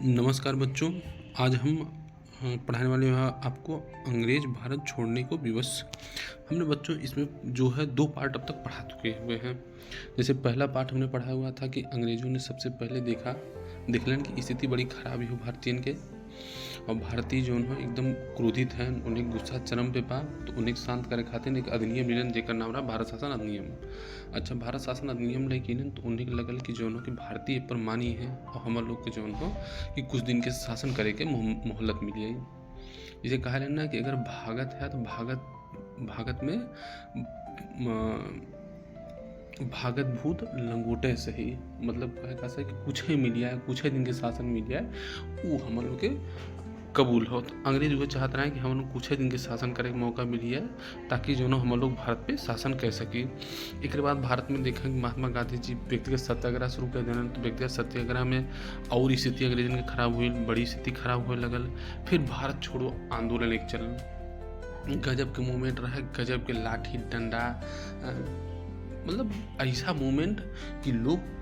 नमस्कार बच्चों। आज हम पढ़ाने वाले हैं आपको अंग्रेज भारत छोड़ने को विवश। हमने बच्चों इसमें जो है 2 पार्ट अब तक पढ़ा चुके हुए हैं। जैसे पहला पार्ट हमने पढ़ा हुआ था कि अंग्रेज़ों ने सबसे पहले देखलन की स्थिति बड़ी खराब ही हो भारतीयन के, और भारतीय जो है एकदम क्रोधित हैं, उन्हें गुस्सा चरम पे बा। तो उन्हें शांत करे खातिर एक अधिनियम लेलन जेकर नाम रहा भारत शासन अधिनियम। अच्छा, भारत शासन अधिनियम लेकिन तो उन्हें लगल कि जो कि भारतीय पर मानी है और हम लोग के जो हो कि कुछ दिन के शासन करे के मोहलत मिली है। इसे कहा ना कि अगर भागत है तो भागत में भागत भूत लंगोटे सही, मतलब कहे का कि कुछ ही मिलिया है, कुछ ही दिन के शासन मिलिया है, वो हम लोग के कबूल हो। तो अंग्रेज वो चाहते रहे कि हम लोग कुछ ही दिन के शासन करे के मौका मिली है, ताकि जो हम लोग भारत पे शासन कर सकी। एक बाद भारत में देखा कि महात्मा गांधी जी व्यक्तिगत सत्याग्रह शुरू कर देना। तो व्यक्तिगत सत्याग्रह में और स्थिति अंग्रेजन के खराब हुई, बड़ी स्थिति खराब होने लगल। फिर भारत छोड़ो आंदोलन एक चल, गजब के मूवमेंट रहा, गजब के लाठी डंडा, मतलब ऐसा मूवमेंट कि लोग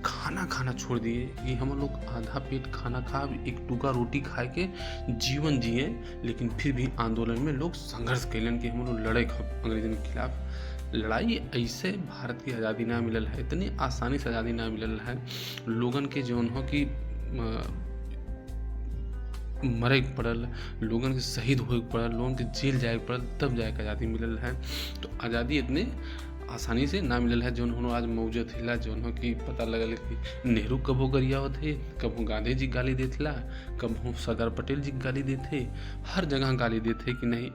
खाना छोड़ दिए कि हम लोग आधा पेट खाना खा, एक टुका रोटी खाए के जीवन जिए। लेकिन फिर भी आंदोलन में लोग संघर्ष कैलन कि हम लोग लड़े अंग्रेजन के खिलाफ। लड़ाई ऐसे भारत की आज़ादी ना मिलल है, इतनी आसानी से आज़ादी ना मिलल है। लोगन के जौन हो कि मरे पड़ल, लोगन के शहीद होए पड़ल, लोगन के जेल जाए पड़ल, तब जाके आज़ादी मिलल है। तो आज़ादी इतने आसानी से ना मिलल है। जौन आज मौजूद हिला जौन कि पता लगल कि नेहरू कबो गरियावत है, कबो गांधी जी गाली देथिला, कबो सरदार पटेल जी गाली देते, हर जगह गाली देते कि नहीं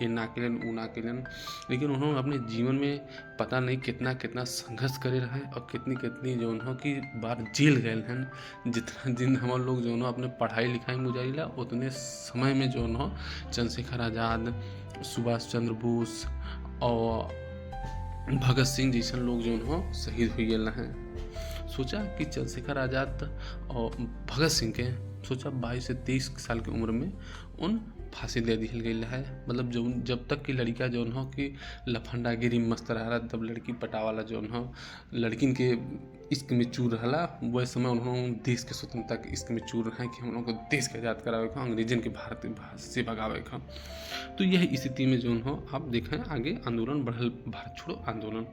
इन ना केलन ऊ ना केलन। लेकिन उन्होंने अपने जीवन में पता नहीं कितना कितना संघर्ष करे रहे और कितनी जौन हो कि बार जेल गए हैं। जितना दिन हम लोग जो अपने पढ़ाई लिखाई में गुजारिला, उतने समय में जो हो चंद्रशेखर आज़ाद, सुभाष चंद्र बोस और भगत सिंह जैसे लोग जो हो शहीद हो गए हैं। सोचा कि चंद्रशेखर आज़ाद और भगत सिंह के सोचा 22 से 23 साल की उम्र में उन फांसी दे दी गई है। मतलब जब तक की लड़का जौन हो कि लफंडागिरी मस्त रहा, तब लड़की पटावाला जौन हो लड़किन के इश्क में चूर रहा, वह समय उन्होंने देश के स्वतंत्रता के इश्क में चूर रहे कि हम लोग को देश के आज़ाद करावे का, अंग्रेजन के भारत से भगावे का। तो यह स्थिति में जो हो आप देखें आगे आंदोलन बढ़ल, भारत छोड़ो आंदोलन।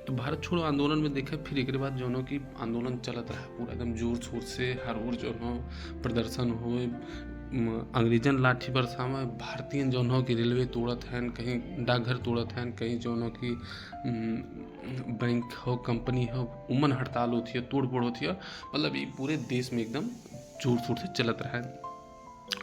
तो भारत छोड़ो आंदोलन में देखें फिर एक बाद जो कि आंदोलन चलत रहा पूरा एकदम जोर शोर से, हर ओर जो हो प्रदर्शन हो, अंग्रेजन लाठी बरसावे, भारतीय जौन हो कि रेलवे तोड़त हैं, कहीं डाकघर तोड़त हैं, कहीं जौन हो कि बैंक हो, कंपनी हो, उमन हड़ताल होती है, तोड़ फोड़ होती है। मतलब ये पूरे देश में एकदम जोर शोर से चलत रहा है।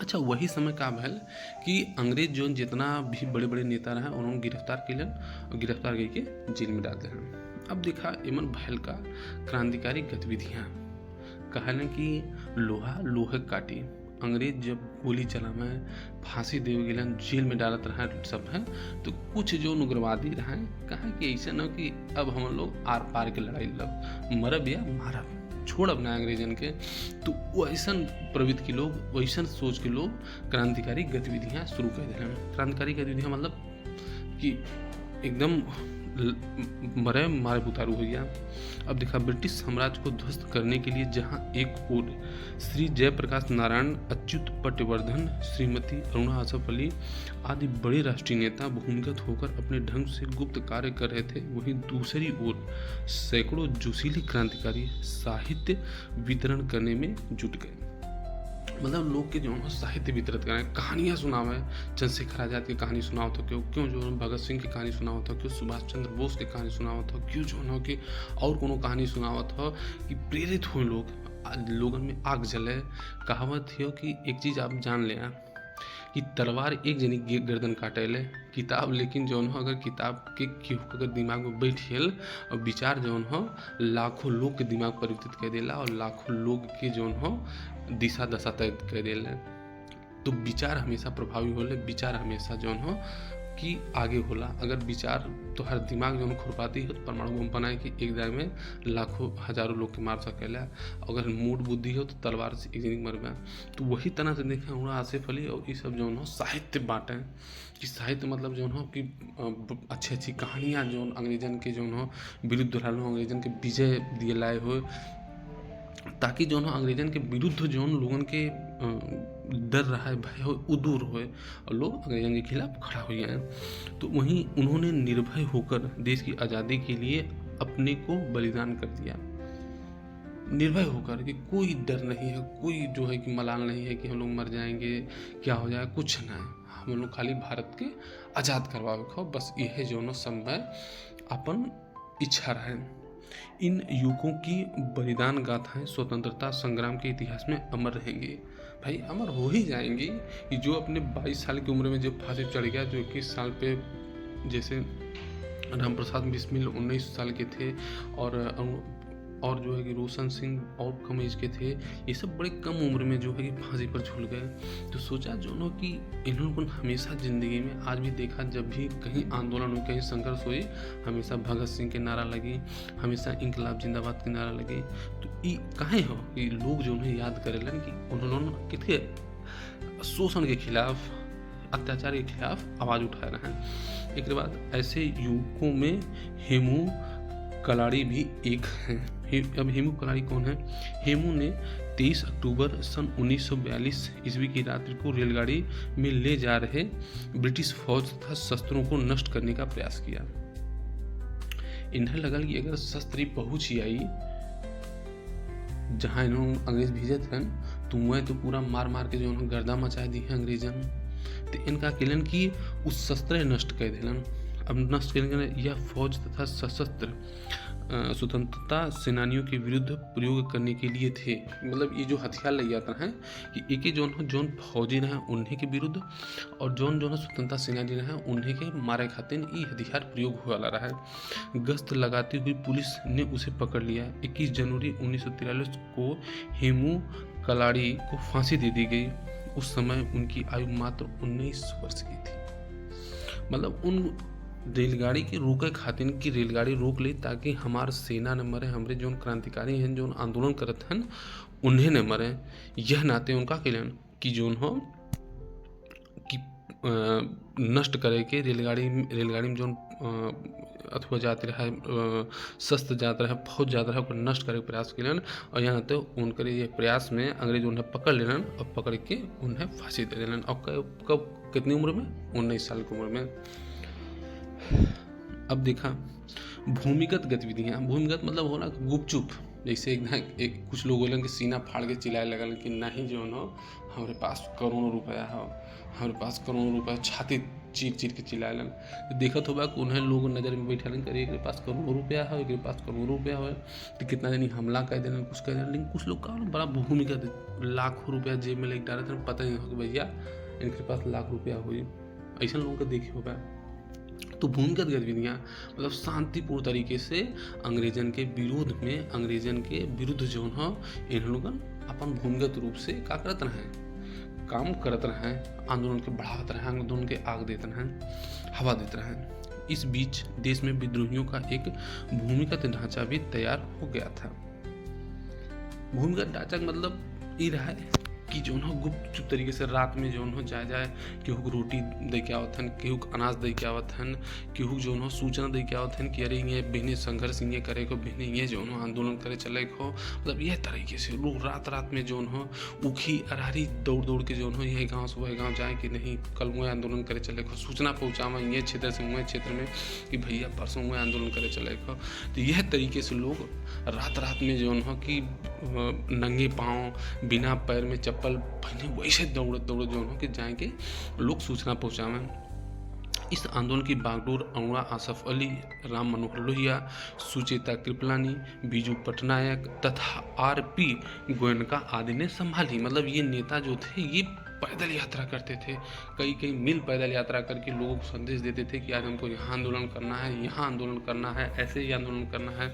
अच्छा, वही समय का भल कि अंग्रेज जो जितना भी बड़े बड़े नेता रहे उन्होंने गिरफ्तार कैलन और गिरफ्तार करके जेल में डाल दिया। अब देखा एमन भैल का क्रांतिकारी गतिविधियाँ कहलन कि लोहे काटी, अंग्रेज जब गोली चलावे, फांसी दे गेलन, जेल में डालत रहा सब है। तो कुछ जो उग्रवादी रहा कहा कि ऐसा न कि अब हम लोग आर पार के लड़ाई लड़ब, मरब या मारब, छोड़ अपना अंग्रेजन के। तो वैसा प्रवृत्ति के लोग, वैसा सोच के लोग क्रांतिकारी गतिविधियाँ शुरू कर दे रहे हैं। क्रांतिकारी गतिविधियाँ मतलब कि एकदम मरे मारे उतारू हो गया। अब देखा ब्रिटिश साम्राज्य को ध्वस्त करने के लिए जहां एक ओर श्री जयप्रकाश नारायण, अच्युत पटवर्धन, श्रीमती अरुणा आसफ अली आदि बड़े राष्ट्रीय नेता भूमिगत होकर अपने ढंग से गुप्त कार्य कर रहे थे, वहीं दूसरी ओर सैकड़ों जोशीले क्रांतिकारी साहित्य वितरण करने में जुट गए। मतलब लोग के जो साहित्य वितरित करें, कहानियाँ सुनावे, चंद्रशेखर आज़ाद की कहानी सुनाओ तो क्यों जो भगत सिंह की कहानी सुनाओ तो क्यों सुभाष चंद्र बोस की कहानी सुनाओ तो क्यों जो हो कि और कोनो कहानी सुनाओ तो कि प्रेरित हो लोगन में आग जले। कहावत हो कि एक चीज़ आप जान लें कि तलवार एक जनी गर्दन काटेले, किताब लेकिन जौन हो अगर किताब के केहू अगर दिमाग में बैठ गेल और विचार जौन हो लाखों लोग के दिमाग परिवर्तित कर देला और लाखों लोग के जौन हो दिशा दशा तय कर देला। तो विचार हमेशा प्रभावी होले, विचार हमेशा जौन हो कि आगे होला। अगर विचार तो हर दिमाग जो खुरपाती हो तो परमाणु बम बनाए कि एक दाय में लाखों हजारों लोग के मार सकेला। अगर मूड बुद्धि हो तो तलवार से एक जनी मर गया। तो वही तरह से देखें हमरा आसिफ अली और ये सब जो हो साहित्य बाँटें कि साहित्य मतलब जो हो कि अच्छी अच्छी कहानियाँ जो अंग्रेजन के जो हो विरुद्ध रहा, अंग्रेजन के विजय दिए लाए हो ताकि जो है अंग्रेजन के विरुद्ध जो लोगन के डर रहा है, भय हो, वो दूर होए और लोग अंग्रेजन के खिलाफ खड़ा हो जाए। तो वहीं उन्होंने निर्भय होकर देश की आज़ादी के लिए अपने को बलिदान कर दिया, निर्भय होकर कि कोई डर नहीं है, कोई जो है कि मलाल नहीं है कि हम लोग मर जाएंगे, क्या हो जाए, कुछ ना है। हम लोग खाली भारत के आज़ाद करवावे खो, बस यह जो समय अपन इच्छा रहे। इन युवकों की बलिदान गाथाएं स्वतंत्रता संग्राम के इतिहास में अमर रहेंगी। भाई अमर हो ही जाएंगी कि जो अपने 22 साल की उम्र में जब फांसी चढ़ गया, जो 21 साल पे जैसे राम प्रसाद बिस्मिल 19 साल के थे, और जो है कि रोशन सिंह और कम एज के थे, ये सब बड़े कम उम्र में जो है कि फांसी पर झूल गए। तो सोचा जो नो कि इन्होंने हमेशा ज़िंदगी में आज भी देखा, जब भी कहीं आंदोलन हुई, कहीं संघर्ष हुई, हमेशा भगत सिंह के नारा लगी, हमेशा इंकलाब जिंदाबाद के नारा लगी। तो ये कहें हो कि लोग जो उन्हें याद करेलन कि उन्होंने कितने शोषण के खिलाफ, अत्याचार के खिलाफ आवाज़ उठा रहे हैं। एक बाद ऐसे युवकों में हेमू कलाड़ी भी एक हैं। अब हेमू कलाड़ी कौन है? हेमू ने 23 अक्टूबर सन 1942 ईस्वी की रात्रि को रेलगाड़ी में ले जा रहे ब्रिटिश फौज तथा शस्त्रों को नष्ट करने का प्रयास किया। इन्हें लगा कि अगर शस्त्री पहुंच ही आई जहां इन्होंने अंग्रेज भेजे थे, तो वह तो पूरा मार मार के जो उन्होंने गर्दा मचा दी है अंग्रेजन। तो इनका किलन की उस शस्त्र नष्ट कर दिलन। अब नष्ट करने यह फौज तथा सशस्त्र स्वतंत्रता सेनानियों के विरुद्ध प्रयोग करने के लिए थे। मतलब ये जो हथियार ले जाता है कि एक ही जोन फौजी रहे उन्हीं के विरुद्ध, और जोन स्वतंत्रता सेनानी रहे उन्हीं के मारे खातिर ये हथियार प्रयोग हुआ रहा है। गश्त लगाती हुई पुलिस ने उसे पकड़ लिया। 21 जनवरी 1943 को हेमू कलाड़ी को फांसी दे दी गई। उस समय उनकी आयु मात्र 19 वर्ष की थी। मतलब उन रेलगाड़ी के रोके खातिर की रेलगाड़ी रोक ली ताकि हमार सेना न मरे, हमारे जो क्रांतिकारी हैं जो आंदोलन करते हैं उन्हें न मरे। यह नाते उनका कल्याण कि जो हो कि नष्ट करे के रेलगाड़ी में जो अथवा जाते रहा, शस्त्र जाता रहा, फौज जाता रहा, को नष्ट करे प्रयास कलन। और यहाँ नाते उनके ये प्रयास में अंग्रेज उन्हें पकड़ लेलन और पकड़ के उन्हें फांसी दे देलन। और कब कितनी उम्र में? 19 साल की उम्र में। अब देखा भूमिगत गतिविधियाँ। भूमिगत मतलब होना गुपचुप, जैसे एक कुछ लोग बोलें कि सीना फाड़ के चिल्लाए लगल कि नहीं जो न हमारे पास करोड़ों रुपया है, हमारे पास करोड़ों रुपया, छाती चीर के चिल्लाए लगन। तो देखत होगा कि उन्हें लोग नज़र में बैठे करे एक पास करोड़ों रुपया है, एक पास करोड़ों रुपया है, तो कितना जनी हमला कर देना, कुछ कर देना। लेकिन कुछ लोग का बड़ा भूमिगत, लाखों रुपया जेब में लेके डाले थे, पता नहीं हो कि भैया इनके पास लाख रुपया हुई। ऐसा लोगों को देखे होगा। तो भूमिगत गतिविधियाँ मतलब शांतिपूर्ण तरीके से अंग्रेजन के विरोध में, अंग्रेजन के विरुद्ध जो है इन लोगन अपन भूमिगत रूप से का करत रहे, काम करत रहे, आंदोलन के बढ़ावत रहे, आंदोलन के आग देते रहे, हवा देते रहे। इस बीच देश में विद्रोहियों का एक भूमिगत ढांचा भी तैयार हो गया था। भूमिगत ढांचा मतलब ये रहा है कि जो है गुप्त तरीके से रात में जो है जाए केहू को रोटी दे के आवत हन, केहू को अनाज दे के आवत हन, केहू जो है सूचना दे के आवत हन कि अरे ये बहने संघर्ष ये करे को, बहने ये जो है आंदोलन करे चले को। मतलब यह तरीके से लोग रात में जो है उखी अरारी दौड़ के जो है यह गाँव से वह गाँव जाए कि नहीं कल वह आंदोलन करे चले को, सूचना पहुँचावा ये क्षेत्र से वह क्षेत्र में कि भैया परसों वह आंदोलन करे चले को। तो यह तरीके से लोग रात में जो है कि नंगे पाँव बिना पैर में चप्पल पहने वैसे दौड़ जो है कि जाएंगे लोग सूचना पहुँचावें। इस आंदोलन की बागडोर अरुणा आसफ अली, राम मनोहर लोहिया, सुचेता कृपलानी, बीजू पटनायक तथा आरपी गोयनका आदि ने संभाली। मतलब ये नेता जो थे ये पैदल यात्रा करते थे, कई मील पैदल यात्रा करके लोगों को संदेश देते थे कि आज हमको यहाँ आंदोलन करना है, यहाँ आंदोलन करना है, ऐसे ही आंदोलन करना है,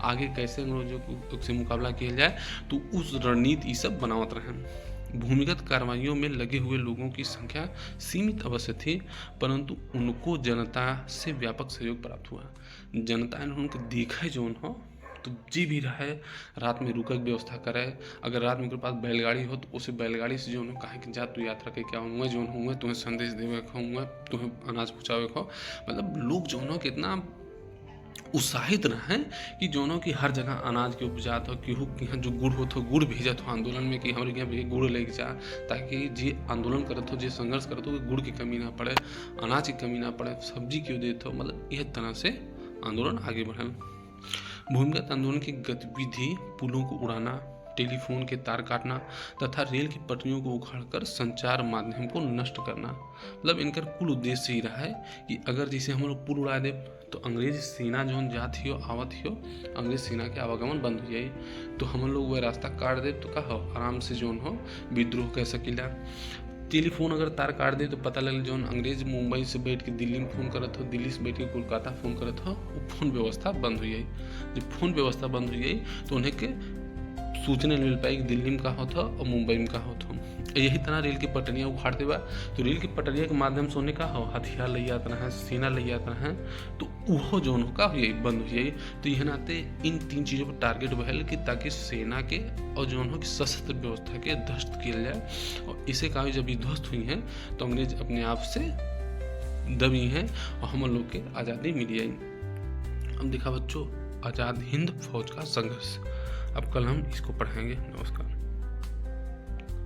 आगे कैसे अंग्रेजों से मुकाबला किया जाए। तो उस रणनीति ये सब बनावत रहे। भूमिगत कार्रवाइयों में लगे हुए लोगों की संख्या सीमित अवश्य थी, परंतु उनको जनता से व्यापक सहयोग प्राप्त हुआ। जनता ने उनको देखा जो हो तो जी भी रहे, रात में रुकक व्यवस्था करे। अगर रात में उनके पास बैलगाड़ी हो तो उसे बैलगाड़ी से जो है कहा कि जा तू यात्रा के क्या हुआ जो हुआ तुम्हें संदेश देवे हुआ, तुम्हें अनाज पहुँचावे को। मतलब लोग जो है कितना उत्साहित रहें कि जोनों की हर जगह अनाज के उपजात हो, केहू के यहाँ जो गुड़ होत हो गुड़ भेजत हो आंदोलन में कि हमारे यहाँ भी गुड़ लेके जा, ताकि जे आंदोलन करत हो, जे संघर्ष करत हो, कि गुड़ की कमी ना पड़े, अनाज की कमी ना पड़े, सब्जी क्यों देते हो, मतलब यह तरह से आंदोलन आगे बढ़ल। भूमिगत आंदोलन की गतिविधि पुलों को उड़ाना, टेलीफोन के तार काटना तथा रेल की पटरियों को उखाड़कर संचार माध्यम को नष्ट करना, मतलब इनका कुल उद्देश्य ही रहा है कि अगर जैसे हम लोग पुल उड़ा दे तो अंग्रेज सेना जो जात ही हो आवत ही हो, अंग्रेज सेना के आवागमन बंद हो जाए, तो हम लोग वह रास्ता काट दे तो का हो आराम से जो हो विद्रोह कर सकीला। टेलीफोन अगर तार काट दे तो पता लगे जो अंग्रेज मुंबई से बैठ के दिल्ली में फ़ोन करत हो, दिल्ली से बैठ के कोलकाता फ़ोन करत हो, वो फ़ोन व्यवस्था बंद हो जाए। जब फ़ोन व्यवस्था बंद हो जाए तो उन्हें के सूचना मिल पाई कि दिल्ली में का होता और मुंबई में का होता। यही तरह रेल की पटरियाँ उखाड़ते बा तो रेल की पटरिया के माध्यम से उन्हें का हो हथियार ले जाता है, सेना ले जाता है, तो वह जो का हो जाए बंद हो जाए। तो यह नाते इन 3 चीज़ों पर टारगेट बहल कि ताकि सेना के और जो हो कि सशस्त्र व्यवस्था के ध्वस्त किया जाए। और इसे कहा जब ये ध्वस्त हुई हैं तो अंग्रेज अपने आप से दबी हैं और हम लोग के आज़ादी मिली आई। अब देखा बच्चों आज़ाद हिंद फौज का संघर्ष, अब कल हम इसको पढ़ाएंगे। नमस्कार।